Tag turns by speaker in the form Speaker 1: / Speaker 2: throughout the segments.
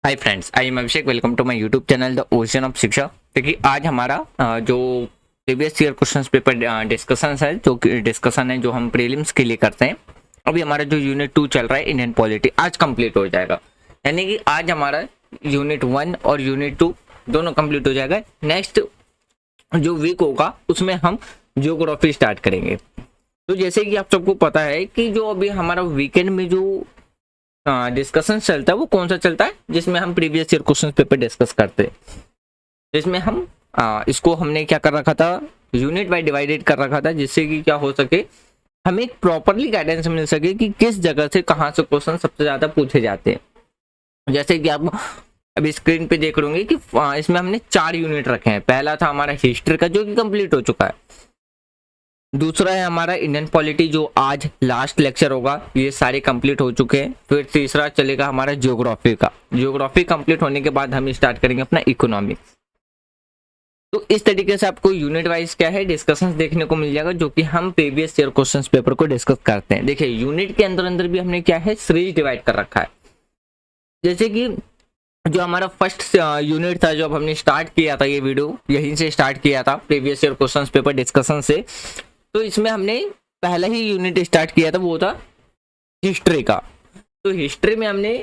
Speaker 1: Hi friends, I am Abhishek. Welcome to my YouTube channel the ocean of Shiksha. देखिए आज हमारा जो previous year questions paper discussion है, जो हम प्रीलिम्स के लिए करते हैं। अभी हमारा जो यूनिट 2 चल रहा है इंडियन पॉलिटी, आज कंप्लीट हो जाएगा। यानी कि आज हमारा यूनिट 1 और यूनिट 2 दोनों कंप्लीट हो जाएगा। नेक्स्ट जो वीक होगा उसमें हम ज्योग्राफी स्टार्ट करेंगे। तो जैसे कि आप सबको पता है कि जो अभी हमारा वीकेंड में जो डिस्कशन चलता है वो कौन सा चलता है, जिसमें हम previous year question paper discuss करते हैं। जिसमें हम इसको हमने क्या कर रखा था, यूनिट बाय डिवाइडेड कर रखा था, जिससे कि क्या हो सके, हमें एक प्रॉपरली गाइडेंस मिल सके कि किस जगह से कहाँ से क्वेश्चन सबसे ज्यादा पूछे जाते हैं। जैसे कि आप अभी स्क्रीन पे देख रहे कि इसमें हमने 4 यूनिट रखे हैं। पहला था हमारा हिस्ट्री का, जो कि कंप्लीट हो चुका है। दूसरा है हमारा इंडियन पॉलिटी, जो आज लास्ट लेक्चर होगा, ये सारे कंप्लीट हो चुके हैं। फिर तीसरा चलेगा हमारा ज्योग्राफी का। ज्योग्राफी कंप्लीट होने के बाद हम स्टार्ट करेंगे अपना इकोनॉमिक्स। तो इस तरीके से आपको यूनिट वाइज क्या है डिस्कशंस देखने को मिल जाएगा, जो कि हम प्रीवियस ईयर क्वेश्चंस पेपर को डिस्कस करते हैं। देखिए यूनिट के अंदर अंदर भी हमने क्या है सीरीज डिवाइड कर रखा है। जैसे कि जो हमारा फर्स्ट यूनिट था, जो हमने स्टार्ट किया था, ये वीडियो यहीं से स्टार्ट किया था previous year questions paper discussion से। तो इसमें हमने पहला ही यूनिट स्टार्ट किया था, वो था हिस्ट्री का। तो हिस्ट्री में हमने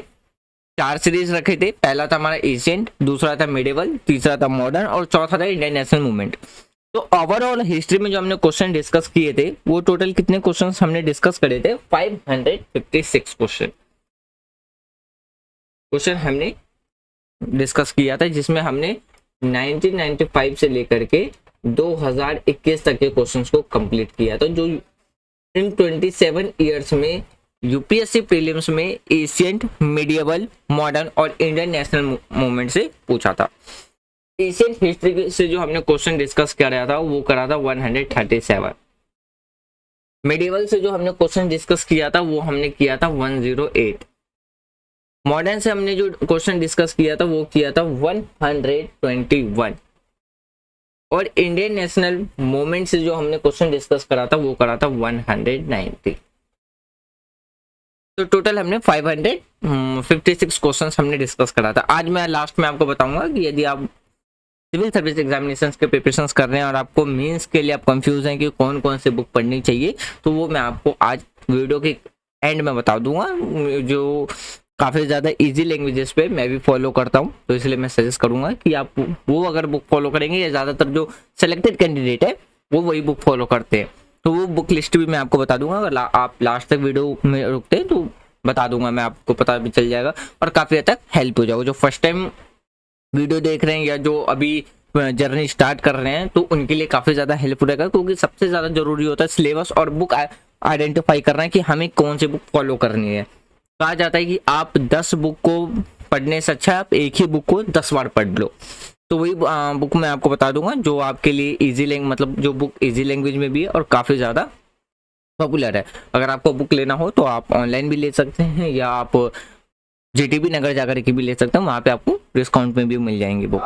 Speaker 1: 4 सीरीज रखे थे। पहला था हमारा एशियंट, दूसरा था मिडिवल, तीसरा था मॉडर्न और चौथा था इंडियन नेशनल मूवमेंट। तो ओवरऑल हिस्ट्री में जो हमने क्वेश्चन डिस्कस किए थे, वो टोटल कितने क्वेश्चन हमने डिस्कस करे थे? 556 क्वेश्चन हमने डिस्कस किया था, जिसमें हमने 1995 से लेकर के 2021 तक के क्वेश्चंस को कंप्लीट किया था, जो इन 27 इयर्स में यूपीएससी प्रीलिम्स में एशियंट, मिडिवल, मॉडर्न और इंडियन नेशनल मूवमेंट से पूछा था। एशियंट हिस्ट्री से जो हमने क्वेश्चन डिस्कस किया था वो करा था 137। मिडिवल से जो हमने क्वेश्चन डिस्कस किया था वो हमने किया था 108। मॉडर्न से हमने जो क्वेश्चन डिस्कस किया था वो किया था 121। और इंडियन नेशनल मूवमेंट से जो हमने क्वेश्चन डिस्कस करा था वो करा था 190। तो टोटल हमने 556 क्वेश्चंस हमने डिस्कस करा था। आज मैं लास्ट में आपको बताऊंगा कि यदि आप सिविल सर्विस एग्जामिनेशंस के प्रिपरेशंस कर रहे हैं और आपको मेंस के लिए आप कंफ्यूज हैं कि कौन कौन से बुक पढ़नी चाहिए, तो वो मैं आपको आज वीडियो के एंड में बता दूंगा, जो काफ़ी ज़्यादा इजी लैंग्वेजेस पे मैं भी फॉलो करता हूँ। तो इसलिए मैं सजेस्ट करूंगा कि आप वो अगर बुक फॉलो करेंगे, या ज़्यादातर जो सेलेक्टेड कैंडिडेट है वो वही बुक फॉलो करते हैं, तो वो बुक लिस्ट भी मैं आपको बता दूंगा। अगर आप लास्ट तक वीडियो में रुकते हैं तो बता दूंगा मैं, आपको पता भी चल जाएगा और काफ़ी हद तक हेल्प हो जाएगा। जो फर्स्ट टाइम वीडियो देख रहे हैं या जो अभी जर्नी स्टार्ट कर रहे हैं, तो उनके लिए काफ़ी ज़्यादा हेल्प रहेगा, क्योंकि सबसे ज़्यादा जरूरी होता है सिलेबस और बुक आइडेंटिफाई करना है कि हमें कौन सी बुक फॉलो करनी है। कहा जाता है कि आप 10 बुक को पढ़ने से अच्छा आप एक ही बुक को 10 बार पढ़ लो। तो वही बुक मैं आपको बता दूंगा, जो आपके लिए इजी मतलब जो बुक इजी लैंग्वेज में भी है और काफ़ी ज़्यादा पॉपुलर है। अगर आपको बुक लेना हो तो आप ऑनलाइन भी ले सकते हैं, या आप जीटीबी नगर जाकर के भी ले सकते हैं, वहाँ पे आपको डिस्काउंट में भी मिल जाएंगी बुक।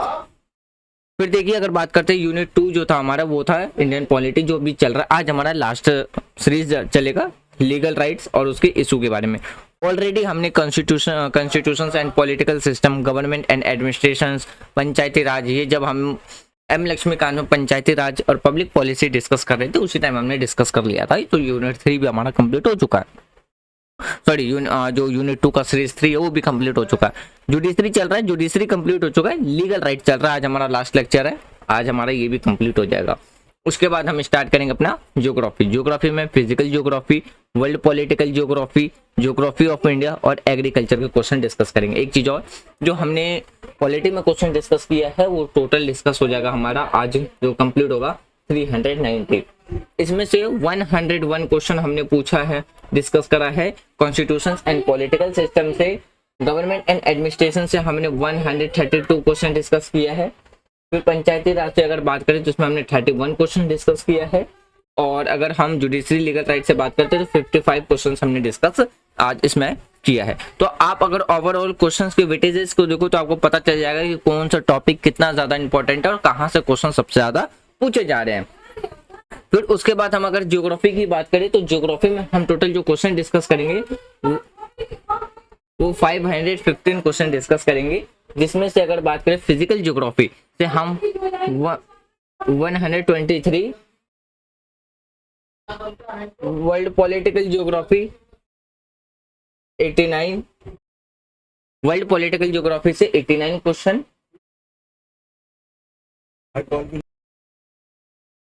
Speaker 1: फिर देखिए, अगर बात करते हैं यूनिट 2 जो था हमारा, वो था इंडियन पॉलिटी, जो भी चल रहा है। आज हमारा लास्ट सीरीज चलेगा लीगल राइट्स और उसके इशू के बारे में। ऑलरेडी हमने constitution and political system, government and administration, Panchayati Raj, ये जब हम एम लक्ष्मीकांत में पंचायती राज और पब्लिक पॉलिसी डिस्कस कर रहे थे, उसी टाइम हमने डिस्कस कर लिया था। तो यूनिट 3 भी हमारा कंप्लीट हो चुका है। सॉरी, जो यूनिट 2 का सीरीज 3 है वो भी कंप्लीट हो चुका है। जुडिशरी चल रहा है, जुडिशरी कंप्लीट हो चुका है। लीगल राइट चल रहा है, आज हमारा लास्ट लेक्चर है, आज हमारा ये भी कंप्लीट हो जाएगा। उसके बाद हम स्टार्ट करेंगे अपना ज्योग्राफी। ज्योग्राफी में physical geography, world political geography, geography of India और एग्रीकल्चर के क्वेश्चन डिस्कस करेंगे। एक चीज और, जो हमने पॉलिटी में क्वेश्चन डिस्कस किया है वो टोटल डिस्कस हो जाएगा हमारा आज, जो कंप्लीट होगा 390। इसमें से 101 क्वेश्चन हमने पूछा है, डिस्कस करा है। कॉन्स्टिट्यूशन एंड पॉलिटिकल सिस्टम से, गवर्नमेंट एंड एडमिनिस्ट्रेशन से हमने 132 क्वेश्चन डिस्कस किया है। फिर पंचायती राज से अगर बात करें तो उसमें हमने 31 क्वेश्चन डिस्कस किया है। और अगर हम जुडिशरी लीगल राइट से बात करते हैं तो 55 क्वेश्चन हमने डिस्कस आज इसमें किया है। तो आप अगर ओवरऑल क्वेश्चंस के वेटेजेस को देखो तो आपको पता चल जाएगा कि कौन सा टॉपिक कितना ज्यादा इंपॉर्टेंट है और कहाँ से क्वेश्चन सबसे ज्यादा पूछे जा रहे हैं। फिर उसके बाद हम अगर ज्योग्राफी की बात करें तो ज्योग्राफी में हम टोटल जो क्वेश्चन डिस्कस करेंगे वो 515 क्वेश्चन डिस्कस करेंगे, जिसमें से अगर बात करें फिजिकल ज्योग्राफी से हम 123, world political geography 89, world political geography से 89 क्वेश्चन,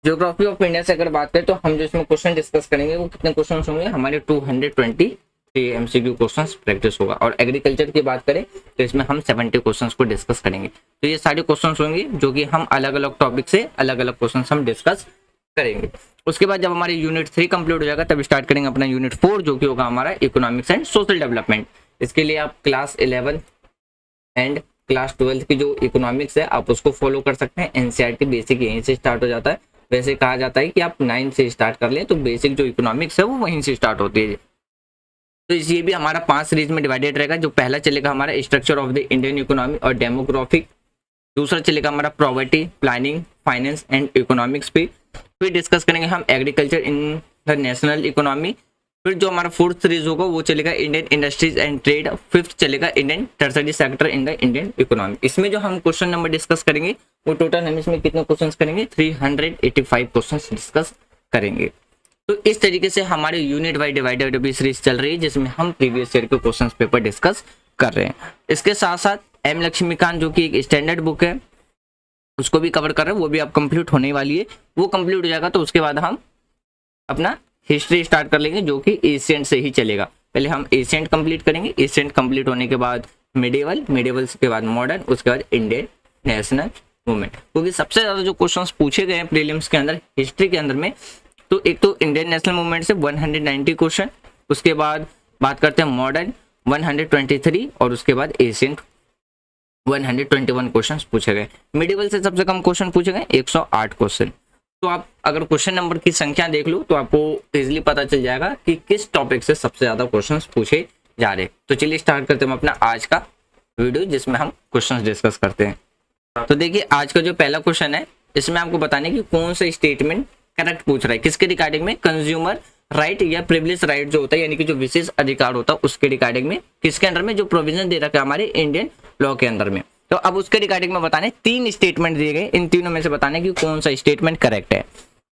Speaker 1: ज्योग्राफी ऑफ इंडिया से अगर बात करें तो हम जो इसमें क्वेश्चन डिस्कस करेंगे वो कितने क्वेश्चन होंगे हमारे 220 एमसीक्यू क्वेश्चंस प्रैक्टिस होगा। और एग्रीकल्चर की बात करें तो इसमें हम 70 क्वेश्चंस को डिस्कस करेंगे। तो ये सारे क्वेश्चंस होंगे जो कि हम अलग अलग टॉपिक से अलग अलग क्वेश्चंस हम डिस्कस करेंगे। उसके बाद जब हमारे यूनिट 3 कंप्लीट हो जाएगा तब स्टार्ट करेंगे अपना यूनिट 4 जो कि होगा हमारा इकोनॉमिक्स एंड सोशल डेवलपमेंट। इसके लिए आप क्लास 11 एंड क्लास 12 की जो इकोनॉमिक्स है आप उसको फॉलो कर सकते हैं। एनसीईआरटी बेसिक यहीं से स्टार्ट हो जाता है। वैसे कहा जाता है कि आप 9 से स्टार्ट कर लें तो बेसिक जो इकोनॉमिक्स है वो वहीं से स्टार्ट होती है। तो ये भी हमारा 5 सीरीज में डिवाइडेड रहेगा। जो पहला चलेगा हमारा structure of the Indian economy और डेमोग्राफिक, दूसरा चलेगा हमारा poverty, planning, finance and economics पे। फिर डिस्कस करेंगे हम agriculture in the national economy. फिर जो हमारा 4th सीरीज होगा वो चलेगा Indian industries and trade. 5th चलेगा Indian tertiary sector in the Indian economy. इसमें जो हम क्वेश्चन नंबर डिस्कस करेंगे वो टोटल हम इसमें कितने क्वेश्चंस करेंगे 385 क्वेश्चंस डिस्कस करेंगे। तो इस तरीके से हमारे यूनिट वाइज डिवाइडेड भी सीरीज चल रही है जिसमें हम प्रीवियस ईयर के क्वेश्चंस पेपर डिस्कस कर रहे हैं। इसके साथ साथ एम लक्ष्मीकांत जो कि एक स्टैंडर्ड बुक है उसको भी कवर कर रहे हैं, वो भी अब कंप्लीट होने वाली है। वो कंप्लीट हो जाएगा तो उसके बाद हम अपना हिस्ट्री स्टार्ट कर लेंगे जो कि एशियंट से ही चलेगा। पहले हम एशियंट कंप्लीट करेंगे, एशियंट कंप्लीट होने के बाद मिडिवल, मिडिवल के बाद मॉडर्न, उसके बाद इंडियन नेशनल मूवमेंट। क्योंकि सबसे ज्यादा जो क्वेश्चंस पूछे गए हैं प्रीलिम्स के अंदर हिस्ट्री के अंदर में, तो एक तो इंडियन नेशनल मूवमेंट से 190 क्वेश्चन, उसके बाद बात करते हैं मॉडर्न 123 और उसके बाद एशियंट 121 क्वेश्चंस पूछे गए। मिडिवल से सबसे कम क्वेश्चन पूछे गए 108 क्वेश्चन। तो आप अगर क्वेश्चन नंबर की संख्या देख लो तो आपको इजीली पता चल जाएगा कि किस टॉपिक से सबसे ज्यादा क्वेश्चंस पूछे जा रहे हैं। तो चलिए स्टार्ट करते हैं हम अपना आज का वीडियो जिसमें हम क्वेश्चंस डिस्कस करते हैं। तो देखिए आज का जो पहला क्वेश्चन है इसमें आपको बताने की कौन सा स्टेटमेंट करेक्ट पूछ रहा है, किसके रिगार्डिंग में, कंज्यूमर राइट या प्रिविलेज राइट जो होता है यानी कि जो विशेष अधिकार होता है उसके रिगार्डिंग में, किसके अंडर में, जो प्रोविजन दे रखा है हमारे इंडियन लॉ के अंदर में। तो अब उसके रिगार्डिंग में बताने 3 स्टेटमेंट दिए गए, इन तीनों में से बताने कि कौन सा स्टेटमेंट करेक्ट है।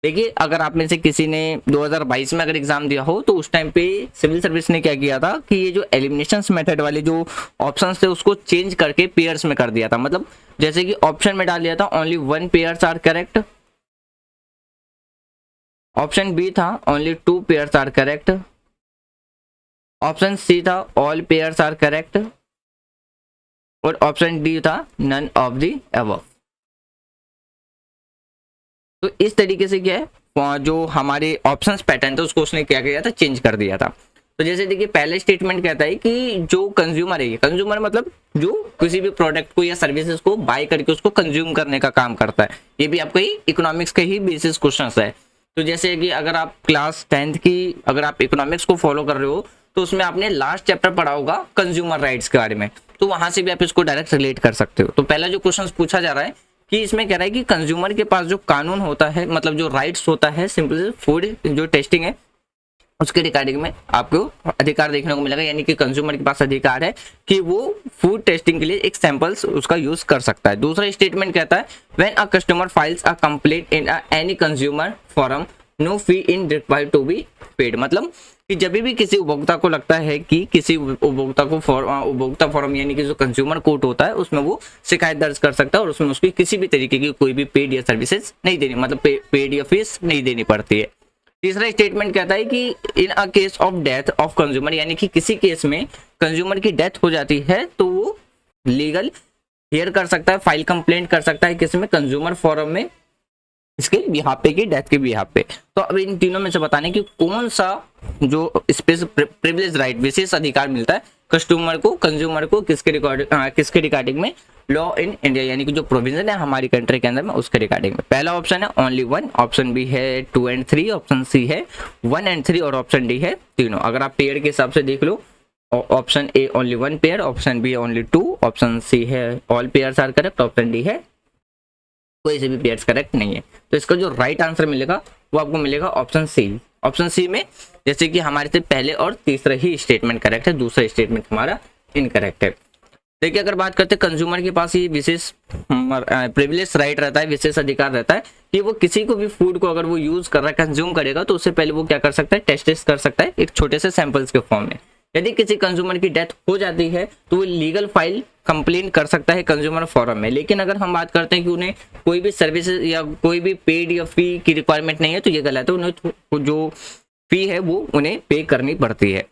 Speaker 1: देखिए अगर आप में से किसी ने 2022 में अगर एग्जाम दिया हो तो उस टाइम पे सिविल सर्विस ने क्या किया था कि ये जो एलिमिनेशन मेथड वाले जो ऑप्शंस थे उसको चेंज करके पेयर्स में कर दिया था। मतलब जैसे कि ऑप्शन में डाल दिया था only 1 pairs are correct, option B था only 2 pairs are correct, option C था ऑल पेयर्स आर करेक्ट और ऑप्शन डी था नन ऑफ द अबव। तो इस तरीके से क्या है जो हमारे ऑप्शंस पैटर्न था उसको उसने क्या किया था, चेंज कर दिया था। तो जैसे देखिए पहले स्टेटमेंट कहता है कि जो कंज्यूमर है, कंज्यूमर मतलब जो किसी भी प्रोडक्ट को या सर्विसेज को बाय करके उसको कंज्यूम करने का काम करता है। ये भी आपको इकोनॉमिक्स के ही बेसिस क्वेश्चन है। तो जैसे कि अगर आप क्लास 10th की अगर आप इकोनॉमिक्स को फॉलो कर रहे हो तो उसमें आपने लास्ट चैप्टर पढ़ा होगा कंज्यूमर राइट्स के बारे में, तो वहां से भी आप इसको डायरेक्ट रिलेट कर सकते हो। तो पहला जो क्वेश्चन पूछा जा रहा है कि इसमें कह रहा है कि कंज्यूमर के पास जो कानून होता है, मतलब जो राइट्स होता है, सिंपल फूड जो टेस्टिंग है उसके रिगार्डिंग में आपको अधिकार देखने को मिलेगा। यानी कि कंज्यूमर के पास अधिकार है कि वो फूड टेस्टिंग के लिए एक सैंपल्स उसका यूज कर सकता है। दूसरा स्टेटमेंट कहता है when a customer files a complaint in any consumer forum no fee in required to be paid. मतलब कि जब भी किसी उपभोक्ता को लगता है कि किसी उपभोक्ता को उपभोक्ता फोरम यानी कि जो कंज्यूमर कोर्ट होता है उसमें वो शिकायत दर्ज कर सकता है और उसमें उसकी किसी भी तरीके की कोई भी पेड या सर्विसेज नहीं देनी, मतलब पेड या फीस नहीं देनी पड़ती है। तीसरा स्टेटमेंट कहता है कि in a case of death of consumer, यानी कि किसी केस में कंज्यूमर की डेथ हो जाती है तो वो लीगल हियर कर सकता है, फाइल कंप्लेंट कर सकता है किसी में कंज्यूमर फोरम में इसके बिहाफ पे की डेथ के बिहाफ पे। तो अब इन तीनों में से बताने कि कौन सा जो प्रिविलेज राइट विशेष अधिकार मिलता है कस्टमर को, कंज्यूमर को किसके रिगार्डिंग में, लॉ इन इंडिया यानी कि जो प्रोविजन है हमारी कंट्री के अंदर में उसके रिगार्डिंग में। पहला ऑप्शन है ओनली 1, ऑप्शन बी है 2 and 3, ऑप्शन सी है 1 and 3 और ऑप्शन डी है तीनों। अगर आप पेयर के हिसाब से देख लो option A only 1 pair, option B only 2, option C है all pairs are correct, option D है कोई से भी पेयर्स करेक्ट नहीं है। तो इसका जो राइट आंसर मिलेगा वो आपको मिलेगा ऑप्शन सी। ऑप्शन सी में जैसे कि हमारे से पहले और तीसरा ही स्टेटमेंट करेक्ट है, दूसरा स्टेटमेंट हमारा इनकरेक्ट है। देखिए अगर बात करते हैं कंज्यूमर के पास ये विशेष प्रिविलेज राइट रहता है, विशेष अधिकार रहता है कि वो किसी को भी फूड को अगर वो यूज कर रहा है, कंज्यूम करेगा, तो उससे पहले वो क्या कर सकता है, टेस्ट कर सकता है एक छोटे से सैंपल्स के फॉर्म में। यदि किसी कंज्यूमर की डेथ हो जाती है तो वो लीगल फाइल कंप्लेन कर सकता है कंज्यूमर फोरम में। लेकिन अगर हम बात करते हैं कि उन्हें कोई भी सर्विसेज या कोई भी पेड या फी की रिक्वायरमेंट नहीं है, तो ये गलत है, उन्हें जो फी है वो उन्हें पे करनी पड़ती है।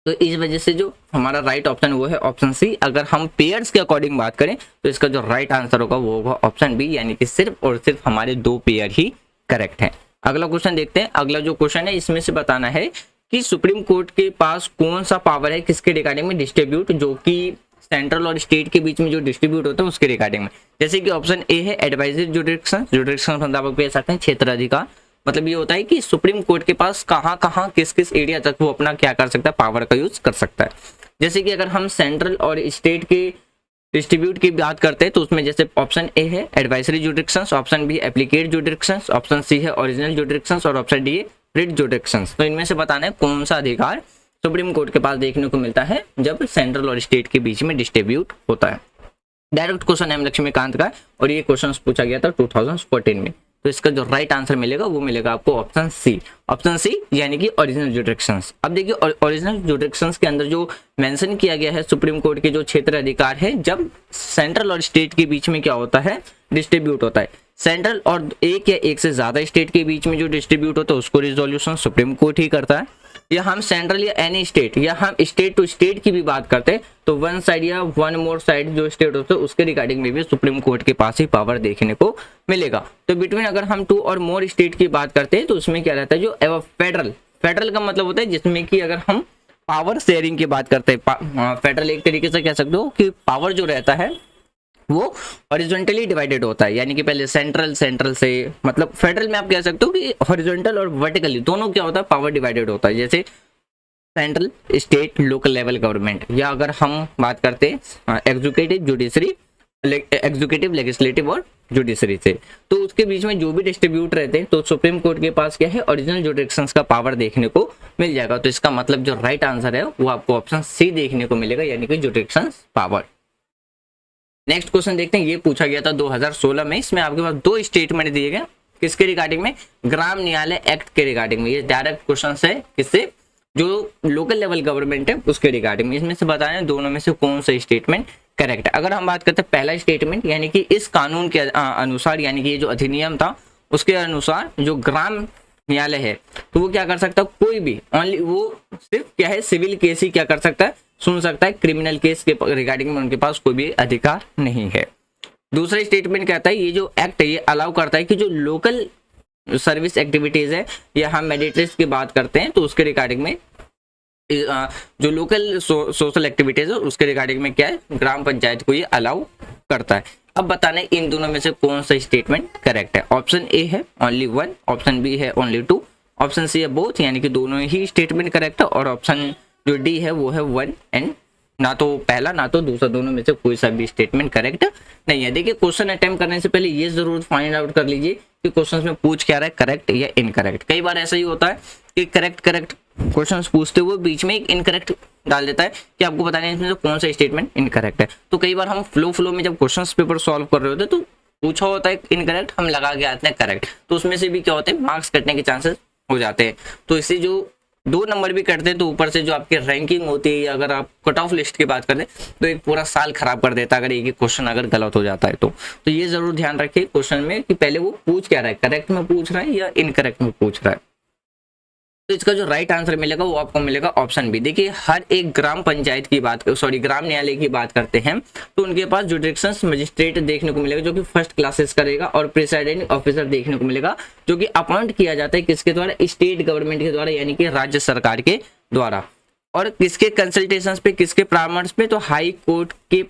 Speaker 1: तो इस वजह से जो हमारा राइट ऑप्शन वो है ऑप्शन सी। अगर हम पेयर्स के अकॉर्डिंग बात करें तो इसका जो राइट आंसर होगा वो होगा ऑप्शन बी, यानी कि सिर्फ और सिर्फ हमारे 2 पेयर ही करेक्ट हैं। अगला क्वेश्चन देखते हैं। अगला जो क्वेश्चन है इसमें से बताना है कि सुप्रीम कोर्ट के पास कौन सा पावर है किसके रिगार्डिंग में, डिस्ट्रीब्यूट, जो कि सेंट्रल और स्टेट के बीच में जो डिस्ट्रीब्यूट होता है उसके रिगार्डिंग में। जैसे कि ऑप्शन ए है एडवाइजरी जुडिक्शन, जुडिक्शन मुताबिक भी सकते हैं क्षेत्राधिकार, मतलब ये होता है कि सुप्रीम कोर्ट के पास कहाँ कहाँ किस किस एरिया तक वो अपना क्या कर सकता है, पावर का यूज कर सकता है। जैसे कि अगर हम सेंट्रल और स्टेट के डिस्ट्रीब्यूट की बात करते हैं तो उसमें जैसे ऑप्शन ए है advisory jurisdictions, option B appellate jurisdictions, option C है ओरिजिनल जुडिक्शंस और ऑप्शन डी है रिट जुडिक्शंस। तो इनमें से बताना है कौन सा अधिकार सुप्रीम कोर्ट के पास देखने को मिलता है जब सेंट्रल और स्टेट के बीच में डिस्ट्रीब्यूट होता है। डायरेक्ट क्वेश्चन है लक्ष्मीकांत का और ये क्वेश्चन पूछा गया था 2014 में। तो इसका जो राइट आंसर मिलेगा वो मिलेगा आपको ऑप्शन सी, ऑप्शन सी यानी कि ओरिजिनल जुडिक्शंस। अब देखिए ओरिजिनल जुडिक्शंस के अंदर जो मेंशन किया गया है सुप्रीम कोर्ट के जो क्षेत्र अधिकार है जब सेंट्रल और स्टेट के बीच में क्या होता है, डिस्ट्रीब्यूट होता है। सेंट्रल और एक या एक से ज्यादा स्टेट के बीच में जो डिस्ट्रीब्यूट होता है उसको रिजोल्यूशन सुप्रीम कोर्ट ही करता है। या हम सेंट्रल या एनी स्टेट या हम स्टेट टू स्टेट की भी बात करते हैं तो वन साइड या वन मोर साइड जो स्टेट होता है उसके रिगार्डिंग में भी सुप्रीम कोर्ट के पास ही पावर देखने को मिलेगा। तो बिटवीन अगर हम 2 और मोर स्टेट की बात करते हैं तो उसमें क्या रहता है, जो फेडरल का मतलब होता है जिसमें कि अगर हम पावर शेयरिंग की बात करते हैं, फेडरल एक तरीके से कह सकते हो कि पावर जो रहता है वो हॉरिजॉन्टली डिवाइडेड होता है, यानी कि पहले सेंट्रल से मतलब फेडरल में आप कह सकते हो कि हॉरिजॉन्टल और वर्टिकली दोनों क्या होता है, पावर डिवाइडेड होता है। जैसे central, state, local level government, या अगर हम बात करते हैं एग्जीक्यूटिव, जुडिशरी, एग्जीक्यूटिव, लेजिस्लेटिव और जुडिशरी से, तो उसके बीच में जो भी डिस्ट्रीब्यूट रहते हैं तो सुप्रीम कोर्ट के पास क्या है, ओरिजिनल जुडिक्शंस का पावर देखने को मिल जाएगा। तो इसका मतलब जो राइट आंसर है वो आपको ऑप्शन सी देखने को मिलेगा, यानी कि जुडिक्शंस पावर। नेक्स्ट क्वेश्चन देखते हैं। ये पूछा गया था 2016 में। इसमें आपके पास 2 स्टेटमेंट दिए गए, किसके रिगार्डिंग में, ग्राम न्यायालय एक्ट के रिगार्डिंग में। ये डायरेक्ट क्वेश्चन है किससे, जो लोकल लेवल गवर्नमेंट है उसके रिगार्डिंग में। इसमें से बताना है दोनों में से कौन सा स्टेटमेंट करेक्ट है। अगर हम बात करते हैं पहला स्टेटमेंट, यानी कि इस कानून के अनुसार, यानी कि ये जो अधिनियम था उसके अनुसार जो ग्राम न्यायालय है तो वो क्या कर सकता है, कोई भी ओनली वो सिर्फ क्या है, सिविल केस ही क्या कर सकता है, सुन सकता है। क्रिमिनल केस के रिगार्डिंग में उनके पास कोई भी अधिकार नहीं है। दूसरा स्टेटमेंट कहता है ये जो एक्ट है ये अलाउ करता है कि जो लोकल सर्विस एक्टिविटीज है या हम मेडिटेट्स की बात करते हैं तो उसके रिगार्डिंग में जो लोकल सोशल एक्टिविटीज है उसके रिगार्डिंग में क्या है, ग्राम पंचायत को ये अलाउ करता है। अब बताना है इन दोनों में से कौन सा स्टेटमेंट करेक्ट है। ऑप्शन ए है ओनली 1, ऑप्शन बी है ओनली 2, ऑप्शन सी है बोथ, यानी कि दोनों ही स्टेटमेंट करेक्ट है, और ऑप्शन जो डी है वो है 1 एंड ना तो पहला ना तो दूसरा, दोनों में से कोई सा भी स्टेटमेंट करेक्ट नहीं है। देखिए क्वेश्चन अटेम्प्ट करने से पहले ये जरूर फाइंड आउट कर लीजिए कि क्वेश्चन में पूछ क्या रहा है, करेक्ट या इनकरेक्ट। कई बार ऐसा ही होता है कि करेक्ट क्वेश्चन पूछते हुए बीच में एक इनकरेक्ट डाल देता है कि आपको बताना है इसमें से कौन सा स्टेटमेंट इनकरेक्ट है। तो कई बार हम फ्लो में जब क्वेश्चन पेपर सॉल्व कर रहे होते हैं तो पूछा होता है इनकरेक्ट, हम लगा के आते हैं करेक्ट, तो उसमें से भी क्या होते हैं, मार्क्स कटने के चांसेस हो जाते हैं। तो इससे जो 2 नंबर भी कटते हैं तो ऊपर से जो आपकी रैंकिंग होती है, अगर आप कट ऑफ लिस्ट की बात करें तो एक पूरा साल खराब कर देता है अगर एक क्वेश्चन अगर गलत हो जाता है। तो ये जरूर ध्यान रखिए क्वेश्चन में कि पहले वो पूछ क्या रहा है, करेक्ट में पूछ रहा है या इनकरेक्ट में पूछ रहा है। तो इसका जो राइट आंसर मिलेगा वो आपको मिलेगा ऑप्शन बी। देखिए हर एक ग्राम पंचायत की बात, ग्राम न्यायालय की बात करते हैं तो उनके पास जुडिक्शंस मजिस्ट्रेट देखने को मिलेगा जो कि फर्स्ट क्लासेस करेगा, और प्रिसाइडिंग ऑफिसर देखने को मिलेगा जो कि अपॉइंट किया जाता है किसके द्वारा, स्टेट गवर्नमेंट के द्वारा, यानी कि राज्य सरकार के द्वारा। और किसके कंसल्टेशंस पे, किसके परामर्श पे, तो हाई कोर्ट के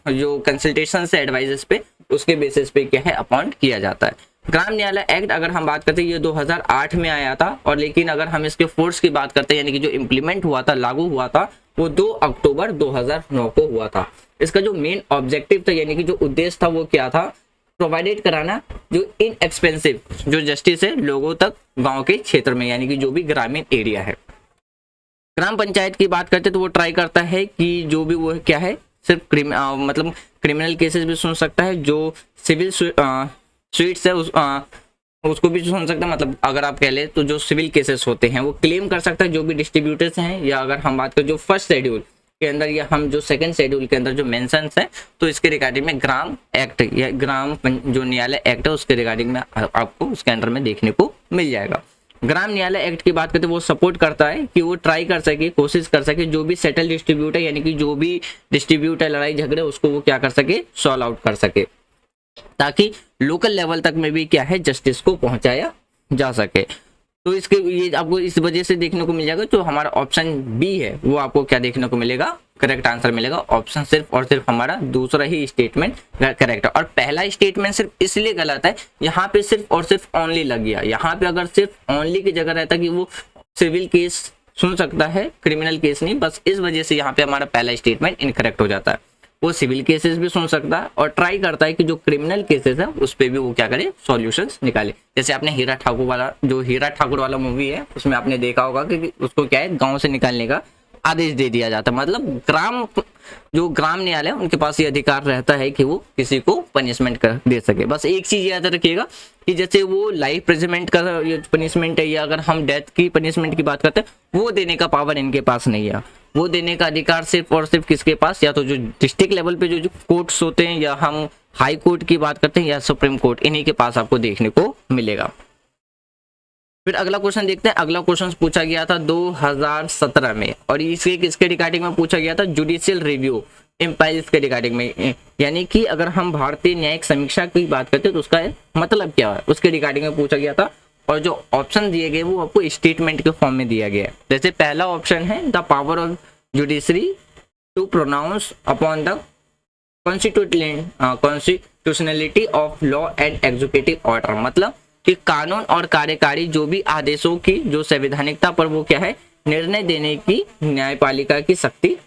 Speaker 1: जो कंसल्टेशन से एडवाइजेस पे, उसके बेसिस पे क्या है, अपॉइंट किया जाता है। ग्राम न्यायालय एक्ट अगर हम बात करते हैं ये 2008 में आया था, और लेकिन अगर हम इसके फोर्स की बात करते हैं यानी कि जो इम्प्लीमेंट हुआ था, लागू हुआ था, वो 2 अक्टूबर 2009 को हुआ था। इसका जो मेन ऑब्जेक्टिव था यानी कि जो उद्देश्य था वो क्या था, प्रोवाइडेड कराना जो इनएक्सपेंसिव जो जस्टिस है लोगों तक गांव के क्षेत्र में, यानी कि जो भी ग्रामीण एरिया है। ग्राम पंचायत की बात करते तो वो ट्राई करता है कि जो भी वो क्या है सिर्फ मतलब क्रिमिनल केसेस भी सुन सकता है, जो सिविल स्वीट्स है उसको भी सुन सकता है। मतलब अगर आप कह ले तो जो सिविल केसेस होते हैं वो क्लेम कर सकता है जो भी डिस्ट्रीब्यूटर्स हैं, या अगर हम बात करें जो फर्स्ट शेड्यूल के अंदर या हम जो सेकंड शेड्यूल के अंदर जो मेंशंस है, तो इसके रिगार्डिंग में ग्राम एक्ट या जो न्यायालय एक्ट है उसके रिगार्डिंग में आपको उसके अंदर में देखने को मिल जाएगा। ग्राम न्यायालय एक्ट की बात करते हैं वो सपोर्ट करता है कि वो ट्राई कर सके, कोशिश कर सके जो भी सेटल डिस्ट्रीब्यूट है, यानी कि जो भी डिस्ट्रीब्यूट है लड़ाई झगड़े, उसको वो क्या कर सके, सॉल्व आउट कर सके, ताकि लोकल लेवल तक में भी क्या है जस्टिस को पहुंचाया जा सके। तो इसके ये आपको इस वजह से देखने को मिल जाएगा जो हमारा ऑप्शन बी है वो आपको क्या देखने को मिलेगा, करेक्ट आंसर मिलेगा। ऑप्शन सिर्फ और सिर्फ हमारा दूसरा ही स्टेटमेंट करेक्ट है, और पहला स्टेटमेंट सिर्फ इसलिए गलत है, यहाँ पे सिर्फ और सिर्फ ओनली लग गया। यहाँ पे अगर सिर्फ ओनली की जगह रहता कि वो सिविल केस सुन सकता है, क्रिमिनल केस नहीं, बस इस वजह से यहाँ पे हमारा पहला स्टेटमेंट इनकरेक्ट हो जाता है। वो सिविल केसेस भी सुन सकता है और ट्राई करता है कि जो क्रिमिनल केसेस है उस पर भी वो क्या करे, सॉल्यूशंस निकाले। जैसे आपने हीरा ठाकुर वाला जो हीरा ठाकुर वाला मूवी है उसमें आपने देखा होगा कि उसको क्या है गांव से निकालने का आदेश दे दिया जाता है। मतलब ग्राम न्यायालय उनके पास ये अधिकार रहता है कि वो किसी को पनिशमेंट कर दे सके। बस एक चीज याद रखिएगा कि जैसे वो लाइफ प्रिजनमेंट का पनिशमेंट है, या अगर हम डेथ की पनिशमेंट की बात करते हैं, वो देने का पावर इनके पास नहीं है। वो देने का अधिकार सिर्फ और सिर्फ किसके पास, या तो जो डिस्ट्रिक्ट लेवल पे जो कोर्ट्स होते हैं, या हम हाई कोर्ट की बात करते हैं, या सुप्रीम कोर्ट, इन्हीं के पास आपको देखने को मिलेगा। फिर अगला क्वेश्चन देखते हैं। अगला क्वेश्चन पूछा गया था 2017 में, और इसके किसके रिगार्डिंग में पूछा गया था, जुडिशियल रिव्यू इम्पाइल्स के रिगार्डिंग में। यानी कि अगर हम भारतीय न्यायिक समीक्षा की बात करते हैं तो उसका मतलब क्या है, उसके रिगार्डिंग में पूछा गया था। और जो ऑप्शन दिए गए वो आपको स्टेटमेंट के फॉर्म में दिया गया है। जैसे पहला ऑप्शन है the power of judiciary to pronounce upon the constitutionality of law and executive order, मतलब कि कानून और कार्यकारी जो भी आदेशों की जो संवैधानिकता पर वो क्या है, निर्णय देने की न्यायपालिका की शक्ति,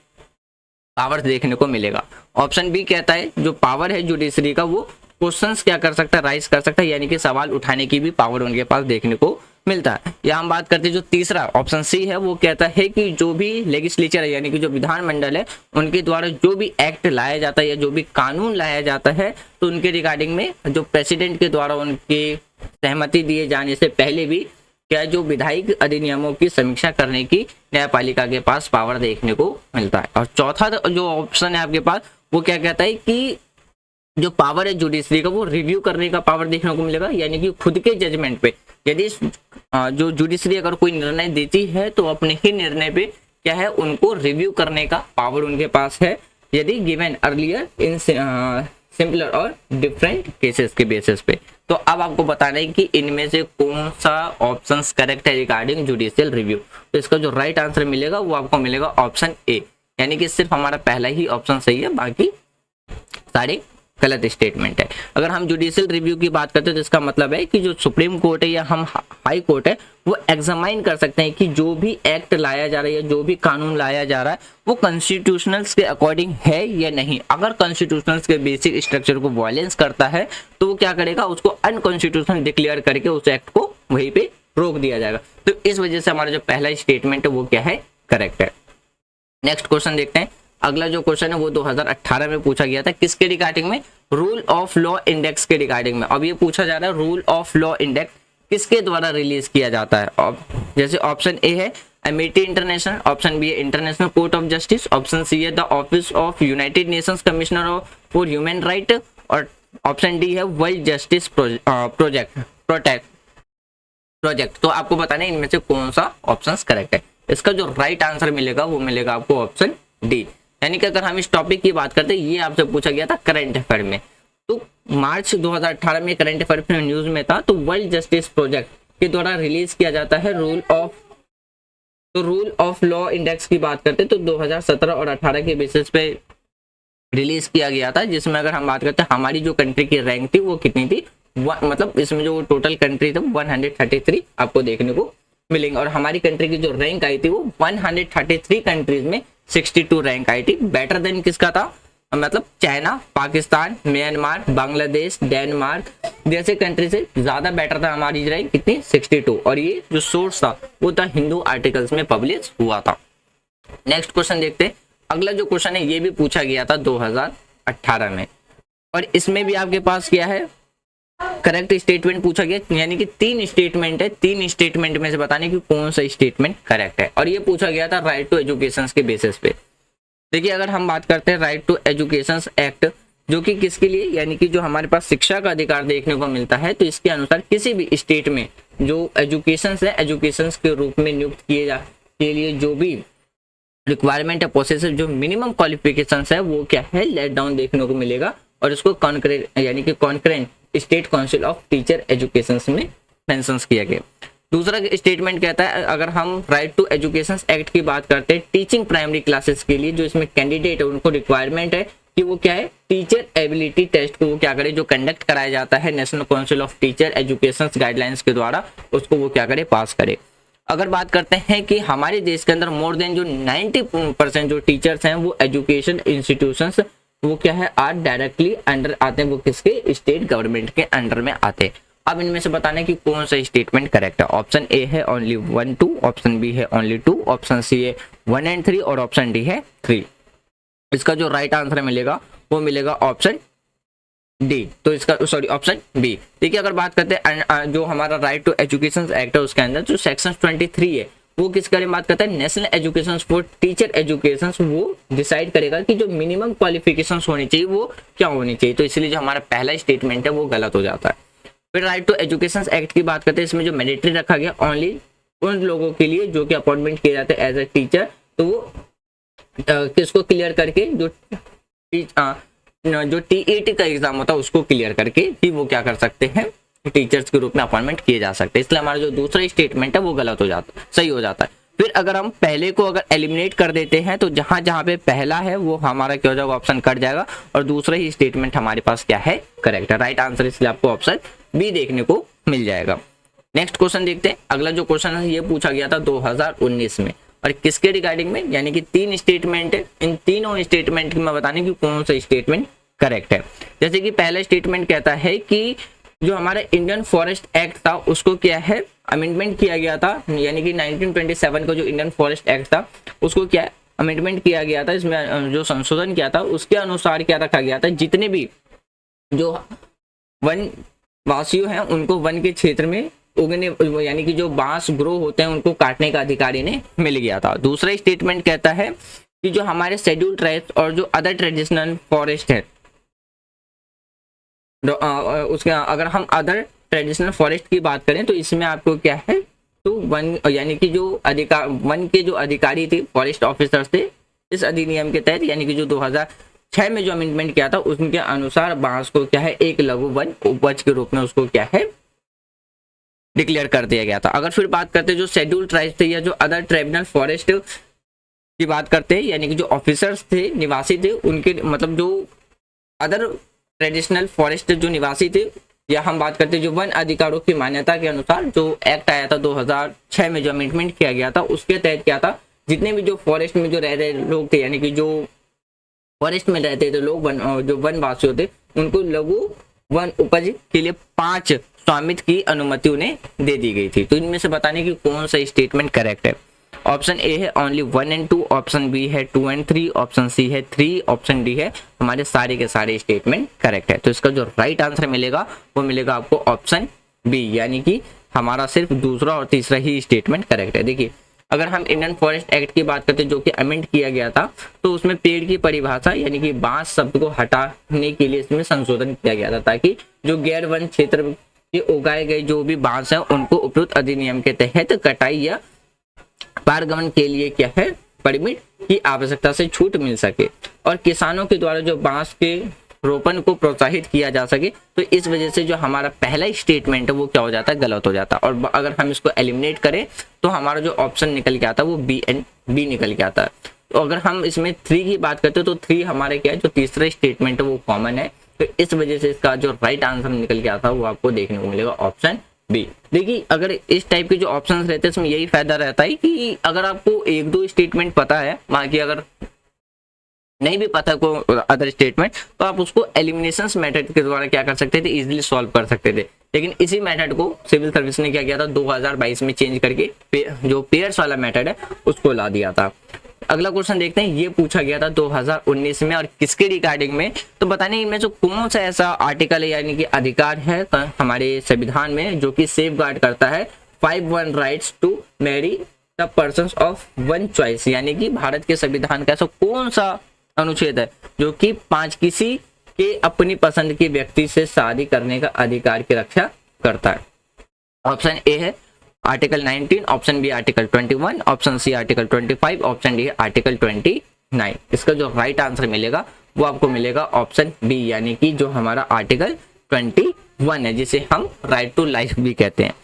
Speaker 1: पावर देखने को मिलेगा। ऑप्शन बी कहता है जो पावर है जुडिशरी का वो क्वेश्चंस क्या कर सकता है, राइज कर सकता है, यानी कि सवाल उठाने की भी पावर उनके पास देखने को मिलता है। या हम बात करते हैं जो तीसरा ऑप्शन सी है वो कहता है कि जो भी लेजिस्लेचर है, यानी कि जो विधानमंडल है, उनके द्वारा जो भी एक्ट लाया जाता है या जो भी कानून लाया जाता है, तो उनके रिगार्डिंग में जो प्रेसिडेंट के द्वारा उनकी सहमति दिए जाने से पहले भी क्या जो विधायिक अधिनियमों की समीक्षा करने की न्यायपालिका के पास पावर देखने को मिलता है। और चौथा जो ऑप्शन है आपके पास वो क्या कहता है कि जो पावर है जुडिशरी का वो रिव्यू करने का पावर देखने को मिलेगा, यानी कि खुद के जजमेंट पे यदि जो जुडिशरी अगर कोई निर्णय देती है तो अपने ही निर्णय पे क्या है उनको रिव्यू करने का पावर उनके पास है, यदि गिवन अर्लियर इन सिंपलर और डिफरेंट केसेस के बेसिस पे। तो अब आपको बताना है कि इनमें से कौन सा ऑप्शंस करेक्ट है रिगार्डिंग जुडिशियल रिव्यू। तो इसका जो राइट आंसर मिलेगा वो आपको मिलेगा ऑप्शन ए, यानी कि सिर्फ हमारा पहला ही ऑप्शन सही है, बाकी सारे गलत स्टेटमेंट है। अगर हम जुडिशियल रिव्यू की बात करते हैं तो इसका मतलब है कि जो सुप्रीम कोर्ट है या हम हाई कोर्ट है वो एग्जामाइन कर सकते हैं कि जो भी एक्ट लाया जा रहा है या जो भी कानून लाया जा रहा है वो कॉन्स्टिट्यूशनल्स के अकॉर्डिंग है या नहीं। अगर कॉन्स्टिट्यूशनल्स के बेसिक स्ट्रक्चर को वायलेंस करता है तो वो क्या करेगा, उसको अनकॉन्स्टिट्यूशनल डिक्लेयर करके उस एक्ट को वहीं पे रोक दिया जाएगा। तो इस वजह से हमारा जो पहला स्टेटमेंट है वो क्या है, करेक्ट है। नेक्स्ट क्वेश्चन देखते हैं। अगला जो क्वेश्चन है वो 2018 में पूछा गया था, किसके रिगार्डिंग में, रूल ऑफ लॉ इंडेक्स के रिगार्डिंग में। अब ये पूछा जा रहा है रूल ऑफ लॉ इंडेक्स किसके द्वारा रिलीज किया जाता है। जैसे ऑप्शन ए है एमिटी इंटरनेशनल, ऑप्शन बी है International Court of Justice, option C है the Office of United Nations Commissioner for Human Right, और ऑप्शन डी है वर्ल्ड जस्टिस प्रोजेक्ट। तो आपको बताना है इनमें से कौन सा ऑप्शन करेक्ट है। इसका जो राइट आंसर मिलेगा वो मिलेगा आपको ऑप्शन डी। यानी कि अगर हम इस टॉपिक की बात करते हैं, ये आपसे पूछा गया था करंट अफेयर में, तो मार्च 2018 में करंट अफेयर में न्यूज में था, तो वर्ल्ड जस्टिस प्रोजेक्ट के द्वारा रिलीज किया जाता है रूल ऑफ लॉ इंडेक्स की बात करते हैं तो 2017 और 18 के बेसिस पे रिलीज किया गया था, जिसमें अगर हम बात करते हैं हमारी जो कंट्री की रैंक थी वो कितनी थी, मतलब इसमें जो टोटल कंट्री था 133 आपको देखने को मिलेंगे, और हमारी कंट्री की जो रैंक आई थी वो 133 कंट्रीज में 62 रैंक आई थी। बेटर देन किसका था, मतलब China, Pakistan, Myanmar, Bangladesh, Denmark जैसे कंट्री से ज्यादा बेटर था हमारी रैंक कितनी, 62। और ये जो सोर्स था वो था हिंदू आर्टिकल्स में पब्लिश हुआ था। नेक्स्ट क्वेश्चन देखते हैं। अगला जो क्वेश्चन है ये भी पूछा गया था 2018 में, और इसमें भी आपके पास क्या है, करेक्ट स्टेटमेंट पूछा गया, यानी कि 3 स्टेटमेंट है, 3 स्टेटमेंट में से बताने कि कौन सा स्टेटमेंट करेक्ट है, और ये पूछा गया था राइट टू एजुकेशन के बेसिस पे। देखिए अगर हम बात करते हैं राइट टू एजुकेशन एक्ट, जो कि किसके लिए, यानी कि जो हमारे पास शिक्षा का अधिकार देखने को मिलता है, तो इसके अनुसार किसी भी स्टेट में जो एजुकेशन है, एजुकेशन के रूप में नियुक्त किए जा के लिए जो भी रिक्वायरमेंट है, प्रोसेस जो मिनिमम क्वालिफिकेशन है, वो क्या है, लेट डाउन देखने को मिलेगा, और इसको कॉन्करेंट यानी कि concurrent state council of teacher education में मेंशन किया गया। दूसरा स्टेटमेंट कहता है, अगर हम राइट टू एजुकेशन एक्ट की बात करते हैं टीचिंग प्राइमरी क्लासेस के लिए, जो इसमें कैंडिडेट है उनको रिक्वायरमेंट है कि वो क्या है, टीचर एबिलिटी टेस्ट को वो क्या करे, जो कंडक्ट कराया जाता है national council of teacher education guidelines के द्वारा, उसको वो क्या करे, पास करे। अगर बात करते हैं कि हमारे देश के अंदर मोर देन जो 90% जो टीचर्स हैं वो एजुकेशन इंस्टीट्यूशंस वो क्या है, आर डायरेक्टली अंडर आते हैं, वो किसके, स्टेट गवर्नमेंट के अंडर में आते हैं। अब इनमें से बताने की कौन सा स्टेटमेंट करेक्ट है। ऑप्शन ए है ओनली 1 2, ऑप्शन बी है ओनली 2, ऑप्शन सी है 1 and 3, और ऑप्शन डी है 3। इसका जो राइट आंसर मिलेगा वो मिलेगा ऑप्शन डी, तो इसका सॉरी ऑप्शन बी। देखिए अगर बात करते हैं जो हमारा राइट टू एजुकेशन एक्ट है, उसके अंदर जो सेक्शन 23 है वो किस बारे में बात करता है, national education for teacher education, वो डिसाइड करेगा कि जो मिनिमम क्वालिफिकेशन होनी चाहिए वो क्या होनी चाहिए, तो इसलिए जो हमारा पहला स्टेटमेंट है वो गलत हो जाता है। फिर राइट टू एजुकेशन एक्ट की बात करते हैं, इसमें जो मैंडेटरी रखा गया ओनली उन लोगों के लिए जो कि अपॉइंटमेंट किए जाते हैं एज ए टीचर, तो वो किसको क्लियर करके, जो टीईटी का एग्जाम होता है उसको क्लियर करके ही वो क्या कर सकते हैं, टीचर्स के रूप में अपॉइंटमेंट किए जा सकते हैं। इसलिए हमारा जो दूसरा स्टेटमेंट है वो गलत हो जाता है, सही हो जाता है। फिर अगर हम पहले को अगर एलिमिनेट कर देते हैं तो जहां जहां पे पहला है वो हमारा क्या हो जाएगा, ऑप्शन कट जाएगा, और दूसरा ही स्टेटमेंट हमारे पास क्या है, करेक्ट है। राइट आंसर इसलिए आपको ऑप्शन बी देखने को मिल जाएगा। नेक्स्ट क्वेश्चन देखते हैं। अगला जो क्वेश्चन है ये पूछा गया था 2019 में, और किसके रिगार्डिंग में, यानी कि 3 स्टेटमेंट है, इन तीनों स्टेटमेंट की मैं बताने की कौन सा स्टेटमेंट करेक्ट है। जैसे कि पहला स्टेटमेंट कहता है कि जो हमारा इंडियन फॉरेस्ट एक्ट था उसको क्या है, अमेंडमेंट किया गया था, यानी कि 1927 का जो इंडियन फॉरेस्ट एक्ट था उसको क्या अमेंडमेंट किया गया था, इसमें जो संशोधन किया था उसके अनुसार क्या रखा गया था, जितने भी जो वन वासियों हैं उनको वन के क्षेत्र में उगने यानी कि जो बांस ग्रो होते हैं उनको काटने का अधिकार इन्हें मिल गया था। दूसरा स्टेटमेंट कहता है कि जो हमारे शेड्यूल्ड ट्राइब्स और जो अदर ट्रेडिशनल फॉरेस्ट है, उसके अगर हम अदर ट्रेडिशनल फॉरेस्ट की बात करें तो इसमें आपको क्या है, तो वन यानी कि जो अधिकार वन के जो अधिकारी थे, फॉरेस्ट ऑफिसर्स थे, इस अधिनियम के तहत यानी कि जो 2006 में जो अमेंडमेंट किया था उसके अनुसार बांस को क्या है, एक लघु वन उपज के रूप में उसको क्या है, डिक्लेयर कर दिया गया था। अगर फिर बात करते हैं जो शेड्यूल्ड ट्राइब्स थे या जो अदर ट्राइबल फॉरेस्ट की बात करते हैं, यानी कि जो ऑफिसर्स थे, निवासी थे, उनके मतलब जो अदर ट्रेडिशनल फॉरेस्ट जो निवासी थे, या हम बात करते हैं जो वन अधिकारों की मान्यता के अनुसार जो एक्ट आया था 2006 में जो अमेंडमेंट किया गया था उसके तहत क्या था, जितने भी जो फॉरेस्ट में जो रह रहे लोग थे, यानी कि जो फॉरेस्ट में रहते थे लोग, जो वनवासी होते, उनको लघु वन उपज के लिए 5 स्वामित्व की अनुमति उन्हें दे दी गई थी। तो इनमें से बताने की कौन सा स्टेटमेंट करेक्ट है। ऑप्शन ए है ओनली 1 and 2, ऑप्शन बी है 2 and 3, ऑप्शन सी है 3, ऑप्शन डी है हमारे सारे के सारे स्टेटमेंट करेक्ट है। तो इसका जो राइट आंसर मिलेगा वो मिलेगा आपको ऑप्शन बी, यानी कि हमारा सिर्फ दूसरा और तीसरा ही स्टेटमेंट करेक्ट है। देखिए अगर हम इंडियन फॉरेस्ट एक्ट की बात करते हैं जो कि अमेंड किया गया था, तो उसमें पेड़ की परिभाषा यानी कि बांस शब्द को हटाने के लिए इसमें संशोधन किया गया था, ताकि जो गैर वन क्षेत्र में उगाए गए जो भी बांस हैं उनको उपयुक्त अधिनियम के तहत कटाई या पारगमन के लिए क्या है, परमिट की आवश्यकता से छूट मिल सके और किसानों के द्वारा जो बांस के रोपण को प्रोत्साहित किया जा सके। तो इस वजह से जो हमारा पहला स्टेटमेंट है वो क्या हो जाता है, गलत हो जाता है। और अगर हम इसको एलिमिनेट करें तो हमारा जो ऑप्शन निकल के आता है वो बी निकल के आता है। तो अगर हम इसमें 3 की बात करते हैं तो 3 हमारे क्या है, जो तीसरा स्टेटमेंट है वो कॉमन है। तो इस वजह से इसका जो राइट आंसर निकल के आता है वो आपको देखने को मिलेगा ऑप्शन बी। देखिए अगर इस टाइप के जो ऑप्शंस रहते हैं इसमें यही फायदा रहता है कि अगर आपको 1-2 स्टेटमेंट पता है, बाकी अगर नहीं भी पता को अदर स्टेटमेंट, तो आप उसको एलिमिनेशन मेथड के द्वारा क्या कर सकते थे, इजीली सॉल्व कर सकते थे। लेकिन इसी मेथड को सिविल सर्विस ने क्या किया था 2022 में चेंज करके जो पेयर्स वाला मेथड है उसको ला दिया था। अगला क्वेश्चन देखते हैं, ये पूछा गया था 2019 में और किसके रिगार्डिंग में, तो बताने इनमें से कौन सा ऐसा आर्टिकल है यानी कि अधिकार है हमारे संविधान में जो कि सेफ गार्ड करता है 5-1 rights to marry the persons of one choice, यानी कि भारत के संविधान का ऐसा कौन सा अनुच्छेद है जो कि 5 किसी के अपनी पसंद के व्यक्ति से शादी करने का अधिकार की रक्षा करता है। ऑप्शन ए है article 19, option B article 21, option C article 25, option D article 29। इसका जो राइट आंसर मिलेगा वो आपको मिलेगा ऑप्शन बी, यानी कि जो हमारा आर्टिकल 21 है जिसे हम राइट टू लाइफ भी कहते हैं।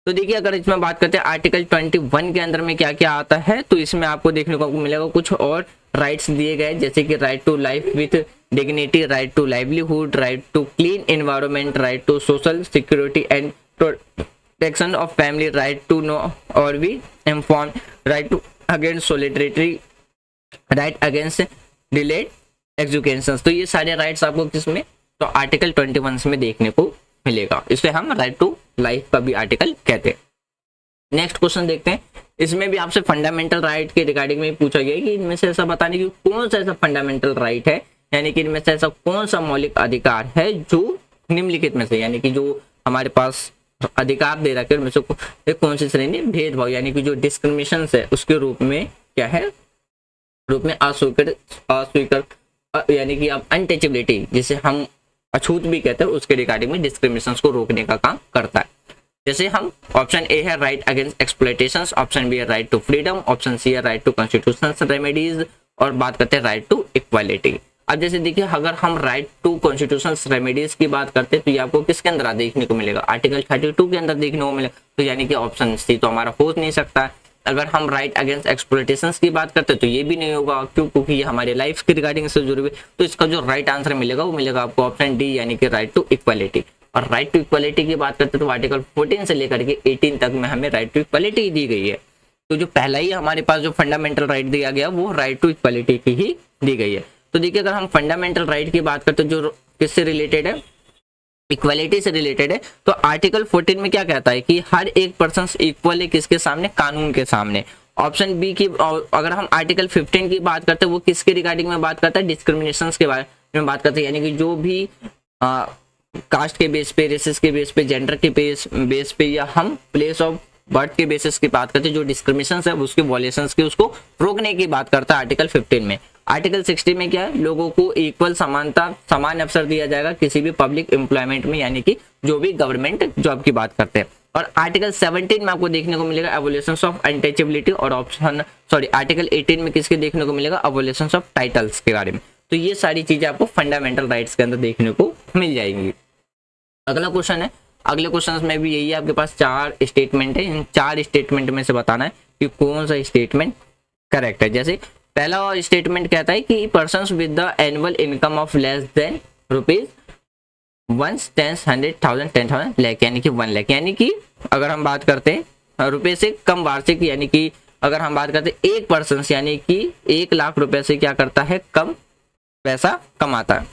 Speaker 1: तो देखिए अगर इसमें बात करते हैं आर्टिकल 21 के अंदर में क्या क्या आता है, तो इसमें आपको देखने को मिलेगा कुछ और राइट्स दिए गए जैसे कि right to life with dignity, right to livelihood, right to clean environment, right to social security and protection of family, right to know और be inform, right to against solidarity, right against delayed execution. तो ये सारे rights आपको किसमें, तो article 21 में देखने को मिलेगा। इसे हम राइट टू लाइफ का भी आर्टिकल कहते हैं। नेक्स्ट क्वेश्चन देखते हैं, इसमें भी आपसे फंडामेंटल राइट के रिगार्डिंग में पूछा गया कि इनमें से ऐसा बताने की कौन सा ऐसा फंडामेंटल राइट है, यानी कि इनमें से ऐसा कौन सा मौलिक अधिकार है जो निम्नलिखित में से, यानी कि जो हमारे पास अधिकार दे रखे उनमें से कौन सी श्रेणी भेदभाव यानी कि जो डिस्क्रिमिनेशन है उसके रूप में क्या है, रूप में अस्वीकार यानी कि अब अनटचेबिलिटी जिसे हम अछूत भी कहते हैं उसके रिगार्डिंग में डिस्क्रिमिनेशन को रोकने का काम करता है। जैसे हम ऑप्शन ए है right against exploitation, option B है right to freedom, option C है राइट टू कॉन्स्टिट्यूशनल रेमेडीज और बात करते हैं राइट टू इक्वालिटी। अब जैसे देखिए अगर हम राइट टू कॉन्स्टिट्यूशनल रेमेडीज की बात करते हैं तो ये आपको किसके अंदर देखने को मिलेगा, आर्टिकल 32 के अंदर देखने को मिलेगा, तो यानी कि ऑप्शन सी तो हमारा हो नहीं सकता है। अगर हम राइट अगेंस्ट एक्सप्लॉयटेशन की बात करते हैं तो ये भी नहीं होगा, क्यों, क्योंकि ये हमारे लाइफ के रिगार्डिंग से जुड़े हुए, तो इसका जो राइट आंसर मिलेगा वो मिलेगा आपको ऑप्शन डी यानी कि राइट टू इक्वालिटी। और राइट टू इक्वालिटी की बात करते हैं तो आर्टिकल 14 से लेकर के 18 तक में हमें राइट टू इक्वालिटी दी गई है। तो जो पहला ही हमारे पास जो फंडामेंटल राइट दिया गया वो राइट टू इक्वालिटी की ही दी गई है। तो देखिए अगर हम फंडामेंटल राइट की बात करते हैं जो किससे रिलेटेड है, इक्वालिटी से रिलेटेड है, तो आर्टिकल 14 में क्या कहता है कि हर एक पर्सन इक्वल है किसके सामने, कानून के सामने। ऑप्शन बी की अगर हम आर्टिकल 15 की बात करते हैं वो किसके रिगार्डिंग में बात करता है, डिस्क्रिमिनेशन के बारे में बात करते हैं, यानी कि जो भी कास्ट के बेस पे, रेसेस के बेस पे, जेंडर के बेस पे या हम प्लेस ऑफ बर्थ के बेसिस की बात करते हैं, जो डिस्क्रिमिनेशन है उसके वॉयलेशंस की उसको रोकने की बात करता है आर्टिकल 15 में। आर्टिकल 60 में क्या है, लोगों को इक्वल समानता समान अवसर दिया जाएगा किसी भी पब्लिक एम्प्लॉयमेंट में, यानी कि जो भी गवर्नमेंट जॉब की बात करते हैं। और आर्टिकल 17 में आपको देखने को मिलेगा एवोल्यूशंस ऑफ अनटचेबिलिटी और आर्टिकल 18 में किसके देखने को मिलेगा, एवोल्यूशंस ऑफ टाइटल्स के बारे में। तो ये सारी चीजें आपको फंडामेंटल राइट्स के अंदर देखने को मिल जाएंगी। अगला क्वेश्चन है, अगले क्वेश्चन में भी यही है, आपके पास 4 स्टेटमेंट है, इन 4 स्टेटमेंट में से बताना है कि कौन सा स्टेटमेंट करेक्ट है। जैसे पहला स्टेटमेंट कहता है कि persons with the annual income of less than rupees 1 10 100 1000 10,000 lakh यानी कि 1 लाख, यानी कि अगर हम बात करते हैं रुपए से कम वार्षिक, यानी कि अगर हम बात करते हैं एक पर्सन यानी कि 1 लाख रुपए से क्या करता है, कम पैसा कमाता है।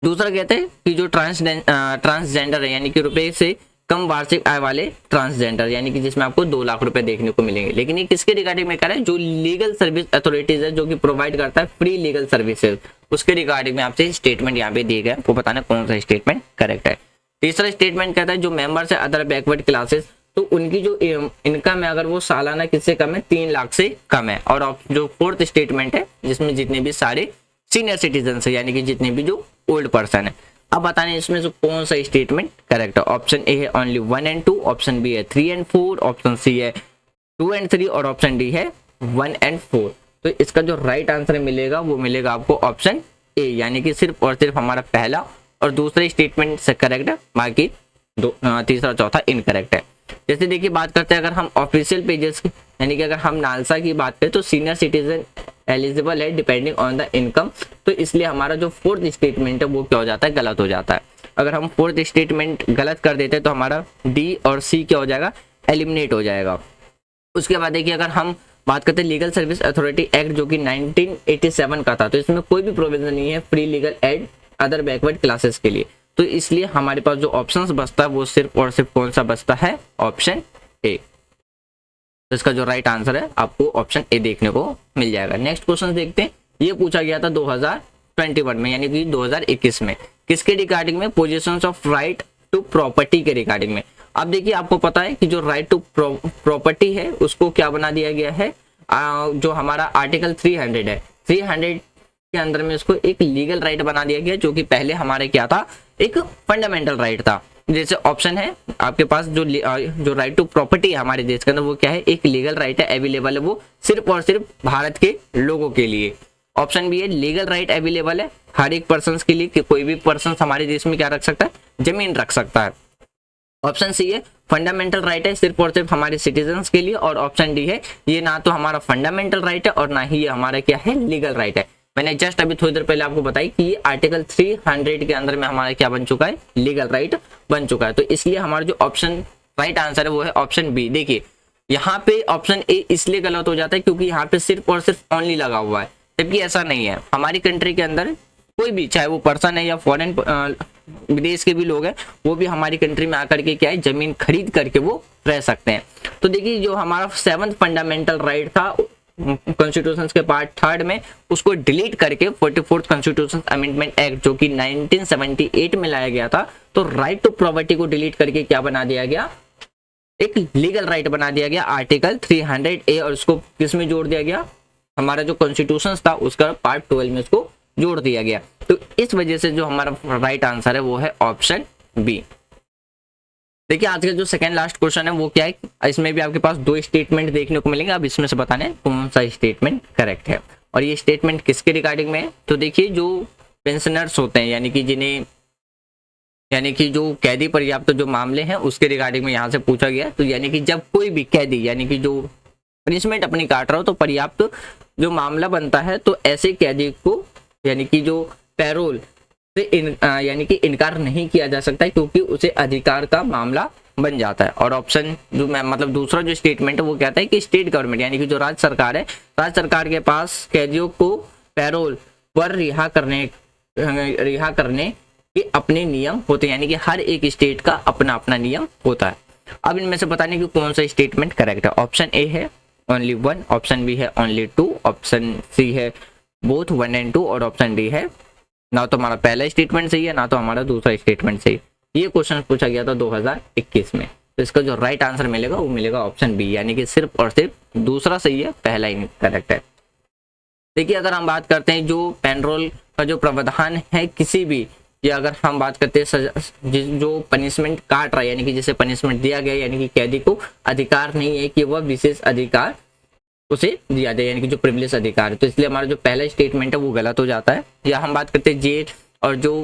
Speaker 1: दूसरा कहते हैं कि जो ट्रांसजेंडर है यानी कि रुपए से कम वार्षिक आय वाले ट्रांसजेंडर, यानी कि जिसमें आपको 2 लाख रुपए देखने को मिलेंगे। लेकिन ये किसके रिगार्डिंग में कर रहा है, जो लीगल सर्विस अथॉरिटीज है जो कि प्रोवाइड करता है फ्री लीगल सर्विसेज, उसके रिगार्डिंग में आपसे स्टेटमेंट यहाँ पे दिए गए, आपको बताना कौन सा स्टेटमेंट करेक्ट है। तीसरा स्टेटमेंट कहता है जो मेंबर्स है अदर बैकवर्ड क्लासेस, तो उनकी जो इनकम है अगर वो सालाना किससे कम है, 3 लाख से कम है। और जो फोर्थ स्टेटमेंट है जिसमें जितने भी सारे सीनियर सिटीजन है यानी कि जितने भी जो ओल्ड पर्सन है। अब बताने इसमें से कौन सा स्टेटमेंट करेक्ट है। ऑप्शन ए है ओनली 1 and 2, ऑप्शन बी है 3 and 4, ऑप्शन सी है 2 and 3 और ऑप्शन डी है 1 and 4। तो इसका जो राइट आंसर मिलेगा वो मिलेगा आपको ऑप्शन ए, यानी कि सिर्फ और सिर्फ हमारा पहला और दूसरा स्टेटमेंट से करेक्ट है, बाकी तीसरा चौथा इनकरेक्ट है। जैसे देखिए बात करते हैं अगर हम ऑफिशियल पेजेस की, यानी कि अगर हम नालसा की बात करें तो सीनियर सिटीजन एलिजिबल है डिपेंडिंग ऑन द इनकम, तो इसलिए हमारा जो फोर्थ स्टेटमेंट है वो क्या हो जाता है, गलत हो जाता है। अगर हम फोर्थ स्टेटमेंट गलत कर देते हैं तो हमारा डी और सी क्या हो जाएगा, एलिमिनेट हो जाएगा। उसके बाद देखिए अगर हम बात करते हैं लीगल सर्विस अथॉरिटी एक्ट जो कि 1987 का था, तो इसमें कोई भी प्रोविजन नहीं है free legal aid other backward classes के लिए, तो इसलिए हमारे पास जो ऑप्शंस बचता है वो सिर्फ और सिर्फ कौन सा बचता है, ऑप्शन ए। तो इसका जो राइट आंसर है आपको ऑप्शन ए देखने को मिल जाएगा। नेक्स्ट क्वेश्चन देखते हैं। ये पूछा गया था 2021 में यानी कि 2021 में, किसके रिगार्डिंग में? Positions of right to property के रिगार्डिंग में। अब देखिए आपको पता है कि जो राइट टू प्रॉपर्टी है उसको क्या बना दिया गया है, जो हमारा आर्टिकल 300 है, 300 के अंदर में इसको एक लीगल राइट बना दिया गया, जो कि पहले हमारे क्या था, एक फंडामेंटल राइट था। जैसे ऑप्शन है आपके पास, जो राइट टू प्रॉपर्टी है हमारे देश के अंदर वो क्या है, एक लीगल राइट है, अवेलेबल है वो सिर्फ और सिर्फ भारत के लोगों के लिए। ऑप्शन बी है लीगल राइट अवेलेबल है हर एक पर्सन के लिए, कि कोई भी पर्सन हमारे देश में क्या रख सकता है, जमीन रख सकता है। ऑप्शन सी है फंडामेंटल राइट है सिर्फ और सिर्फ हमारे सिटीजन्स के लिए, और ऑप्शन डी है ये ना तो हमारा फंडामेंटल राइट है और ना ही ये हमारा क्या है, लीगल राइट है। मैंने जस्ट अभी थोड़ी देर पहले आपको बताई कि ये आर्टिकल 300 के अंदर में हमारा क्या बन चुका है, लीगल राइट बन चुका है। तो इसलिए हमारा जो ऑप्शन राइट आंसर है वो है ऑप्शन बी। देखिए यहाँ पे ऑप्शन ए इसलिए गलत हो जाता है क्योंकि यहाँ पे सिर्फ और सिर्फ ओनली लगा हुआ है, जबकि ऐसा नहीं है। हमारी कंट्री के अंदर कोई भी, चाहे वो पर्सन है या फॉरेन विदेश के भी लोग हैं, वो भी हमारी कंट्री में आकर के क्या है, जमीन खरीद करके वो रह सकते हैं। तो देखिए जो हमारा 7th फंडामेंटल राइट था कॉन्स्टिट्यूशन के पार्ट 3 में, उसको डिलीट करके 44th कॉन्स्टिट्यूशन अमेंडमेंट एक्ट जो कि 1978 में लाया गया था, तो राइट टू प्रॉपर्टी को डिलीट करके क्या बना दिया गया, एक लीगल राइट बना दिया गया आर्टिकल 300A, और उसको किस में जोड़ दिया गया, हमारा जो कॉन्स्टिट्यूशन था उसका पार्ट 12 में उसको जोड़ दिया गया। तो इस वजह से जो हमारा राइट आंसर है वो है ऑप्शन बी। देखिए आज का जो सेकंड लास्ट क्वेश्चन है वो क्या है, इसमें भी आपके पास 2 स्टेटमेंट देखने को मिलेंगे। अब इसमें से बताना है कौन सा स्टेटमेंट करेक्ट है, और ये स्टेटमेंट किसके रिगार्डिंग में है। तो देखिए जो पेंशनर्स होते हैं यानी कि जो कैदी पर्याप्त जो मामले हैं उसके रिगार्डिंग में यहाँ से पूछा गया। तो यानी कि जब कोई भी कैदी यानी कि जो पनिशमेंट अपनी काट रहा हो तो पर्याप्त जो मामला बनता है, तो ऐसे कैदी को यानी कि जो पैरोल से यानी कि इनकार नहीं किया जा सकता है, क्योंकि उसे अधिकार का मामला बन जाता है। और ऑप्शन जो मतलब दूसरा जो स्टेटमेंट है वो कहता है कि स्टेट गवर्नमेंट यानी कि जो राज्य सरकार है, राज्य सरकार के पास कैदियों को पैरोल पर रिहा करने के अपने नियम होते हैं, यानी कि हर एक स्टेट का अपना अपना नियम होता है। अब इनमें से बताने की कौन सा स्टेटमेंट करेक्ट है। ऑप्शन ए है ओनली 1, ऑप्शन बी है ओनली 2, ऑप्शन सी है बोथ 1 and 2, और ऑप्शन डी है ना तो हमारा पहला स्टेटमेंट सही है ना तो हमारा दूसरा स्टेटमेंट सही। ये क्वेश्चन पूछा गया था 2021 में, तो इसका जो राइट आंसर मिलेगा वो मिलेगा ऑप्शन बी, यानी कि सिर्फ और सिर्फ दूसरा सही है, पहला ही करेक्ट है। देखिए अगर हम बात करते हैं जो पेनरोल का जो प्रावधान है किसी भी, या अगर हम बात करते हैं जो पनिशमेंट काट रहा है यानी कि जिसे पनिशमेंट दिया गया, यानी कि कैदी को अधिकार नहीं है कि वह विशेष अधिकार उसे दिया जाए, यानी कि जो प्रिविलेज अधिकार है। तो इसलिए हमारा जो पहला स्टेटमेंट है वो गलत हो जाता है। या हम बात करते हैं जेल और जो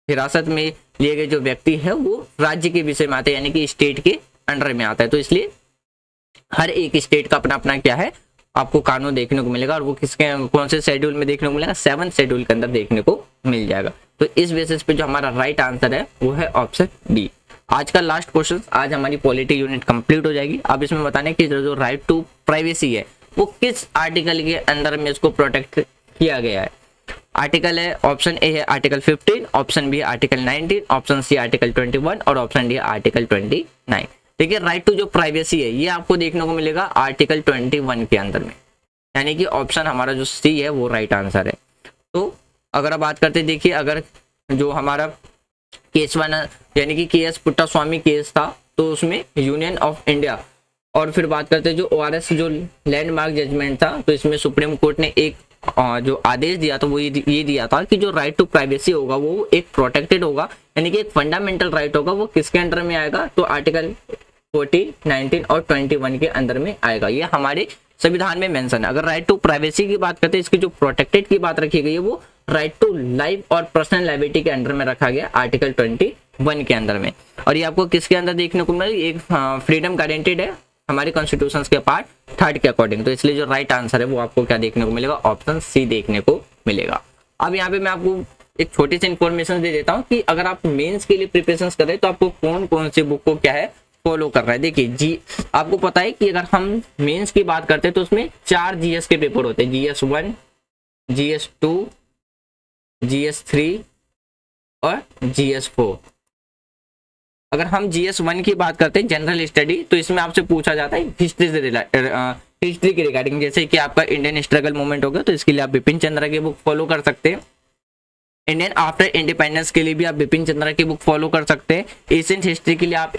Speaker 1: हिरासत में लिए गए जो व्यक्ति है वो राज्य के विषय में आता है, यानी कि स्टेट के अंडर में आता है। तो इसलिए हर एक स्टेट का अपना अपना क्या है आपको कानून देखने को मिलेगा, और वो किसके कौन से शेड्यूल में देखने को मिलेगा, 7th शेड्यूल के अंदर देखने को मिल जाएगा। तो इस बेसिस पे जो हमारा राइट आंसर है वो है ऑप्शन बी। आज का लास्ट क्वेश्चन, आज हमारी पॉलिटी यूनिट कंप्लीट हो जाएगी। अब इसमें बताने की जो राइट टू प्राइवेसी है वो किस आर्टिकल के अंदर में इसको प्रोटेक्ट किया गया है। आर्टिकल है ऑप्शन ए है article 15, option B article 19, option C article 21 और ऑप्शन डी आर्टिकल 29। देखिए राइट टू जो प्राइवेसी है ये आपको देखने को मिलेगा आर्टिकल 21 के अंदर में, यानी कि ऑप्शन हमारा जो सी है वो राइट आंसर है। तो अगर आप बात करते देखिए, अगर जो हमारा केस 1 यानी कि केएस पुट्टास्वामी केस था, तो उसमें यूनियन ऑफ इंडिया, और फिर बात करते हैं जो ORS जो लैंडमार्क जजमेंट था, तो इसमें सुप्रीम कोर्ट ने एक जो आदेश दिया था वो ये दिया था कि जो राइट टू प्राइवेसी होगा वो एक प्रोटेक्टेड होगा, यानी कि एक फंडामेंटल राइट होगा। वो किसके अंडर में आएगा, तो आर्टिकल 40, 19 और 21 के अंदर में आएगा। ये हमारे संविधान में मेंशन है। अगर राइट टू प्राइवेसी की बात करते हैं, इसकी जो प्रोटेक्टेड की बात रखी गई है वो राइट टू लाइफ और पर्सनल लाइबिलिटी के अंडर में रखा गया आर्टिकल 21 के अंदर में। और ये आपको किसके अंदर देखने को मिलेगा, एक फ्रीडम गारंटेड है हमारे कॉन्स्टिट्यूशन के पार्ट 3 के अकॉर्डिंग। तो इसलिए जो राइट आंसर है वो आपको क्या देखने को मिलेगा, ऑप्शन सी देखने को मिलेगा। अब यहाँ पे मैं आपको एक छोटी सी इन्फॉर्मेशन दे देता हूँ कि अगर आप मेंस के लिए प्रिपरेशन कर रहे हैं तो आपको कौन कौन सी बुक को क्या है फॉलो कर रहा है। देखिए जी, आपको पता है कि अगर हम मेंस की बात करते हैं तो उसमें 4 GS के पेपर होते हैं, GS1, GS2, GS3 और GS4। अगर हम GS1 की बात करते हैं जनरल स्टडी, तो इसमें आपसे पूछा जाता है हिस्ट्री से हिस्ट्री के रिगार्डिंग, जैसे कि आपका इंडियन स्ट्रगल मूवमेंट हो गया, तो इसके लिए आप बिपिन चंद्रा की बुक फॉलो कर सकते हैं। इंडियन आफ्टर इंडिपेंडेंस के लिए भी आप बिपिन चंद्रा की बुक फॉलो कर सकते हैं। एशियंट हिस्ट्री के लिए आप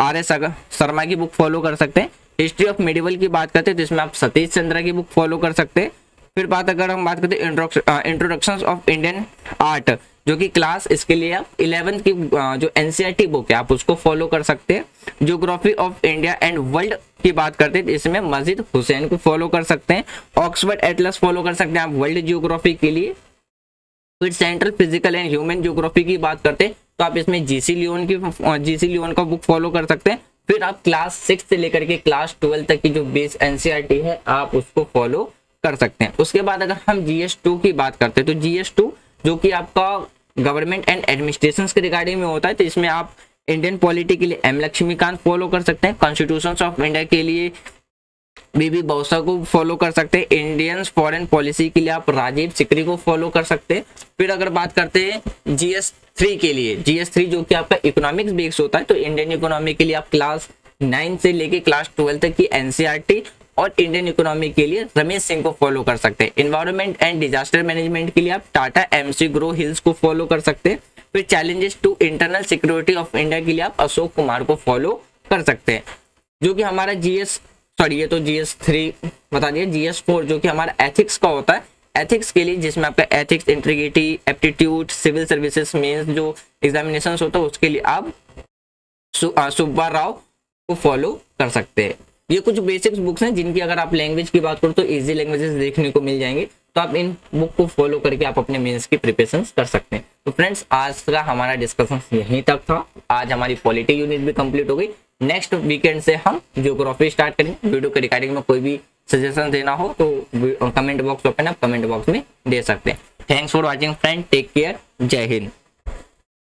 Speaker 1: RS शर्मा की बुक फॉलो कर सकते हैं। हिस्ट्री ऑफ मेडिवल की बात करते हैं तो इसमें आप सतीश चंद्रा की बुक फॉलो कर सकते हैं। फिर अगर हम बात करते हैं इंट्रोडक्शन ऑफ इंडियन आर्ट, जो कि क्लास, इसके लिए आप 11th की जो NCERT बुक है आप उसको फॉलो कर सकते हैं। Geography of India and world की बात करते हैं तो इसमें मजीद हुसैन को फॉलो कर सकते हैं। ऑक्सफोर्ड एटलस फॉलो कर सकते हैं आप वर्ल्ड ज्योग्राफी के लिए। फिर central physical and human geography की बात करते हैं तो आप इसमें GC लियोन का बुक फॉलो कर सकते हैं। फिर आप क्लास 6 से लेकर के क्लास 12 तक की जो बेस NCERT है आप उसको फॉलो कर सकते हैं। उसके बाद अगर हम GS2 की बात करते हैं तो GS2 जो कि आपका गवर्नमेंट एंड एडमिनिस्ट्रेशन के रिगार्डिंग में होता है, तो इसमें आप इंडियन पॉलिटी के लिए M लक्ष्मीकांत फॉलो कर सकते हैं। कॉन्स्टिट्यूशन ऑफ इंडिया के लिए BB बौसा को फॉलो कर सकते हैं। इंडियन फॉरेन पॉलिसी के लिए आप राजीव सिकरी को फॉलो कर सकते हैं। फिर अगर बात करते हैं GS3 के लिए, GS3 जो कि आपका इकोनॉमिक्स बेस्ड होता है, तो इंडियन इकोनॉमी के लिए आप क्लास 9 से लेके क्लास 12 तक की NCERT और इंडियन इकोनॉमी के लिए रमेश सिंह को फॉलो कर सकते हैं। इन्वायरमेंट एंड डिजास्टर मैनेजमेंट के लिए आप टाटा MC ग्रो हिल्स को फॉलो कर सकते हैं। फिर challenges to internal security of India के लिए आप अशोक कुमार को फॉलो कर सकते हैं। जो कि हमारा ये तो GS3 बता दिया। GS4 जो कि हमारा एथिक्स का होता है, एथिक्स के लिए जिसमें आपका ethics, integrity, aptitude, civil services mains जो एग्जामिनेशन होता है उसके लिए आप सुब्बा राव को फॉलो कर सकते हैं। ये कुछ बेसिक्स बुक्स हैं जिनकी अगर आप लैंग्वेज की बात करो तो इजी लैंग्वेजेस देखने को मिल जाएंगे, तो आप इन बुक को फॉलो करके आप अपने मेंस की प्रिपरेशन कर सकते हैं। तो फ्रेंड्स आज का हमारा डिस्कशन यहीं तक था। आज हमारी पॉलिटी यूनिट भी कंप्लीट हो गई। नेक्स्ट वीकेंड से हम ज्योग्राफी स्टार्ट करेंगे। वीडियो के रिगार्डिंग में कोई भी सजेशन देना हो तो कमेंट बॉक्स ओपन है, कमेंट बॉक्स में दे सकते हैं। Thanks for watching friend, take care, जय हिंद।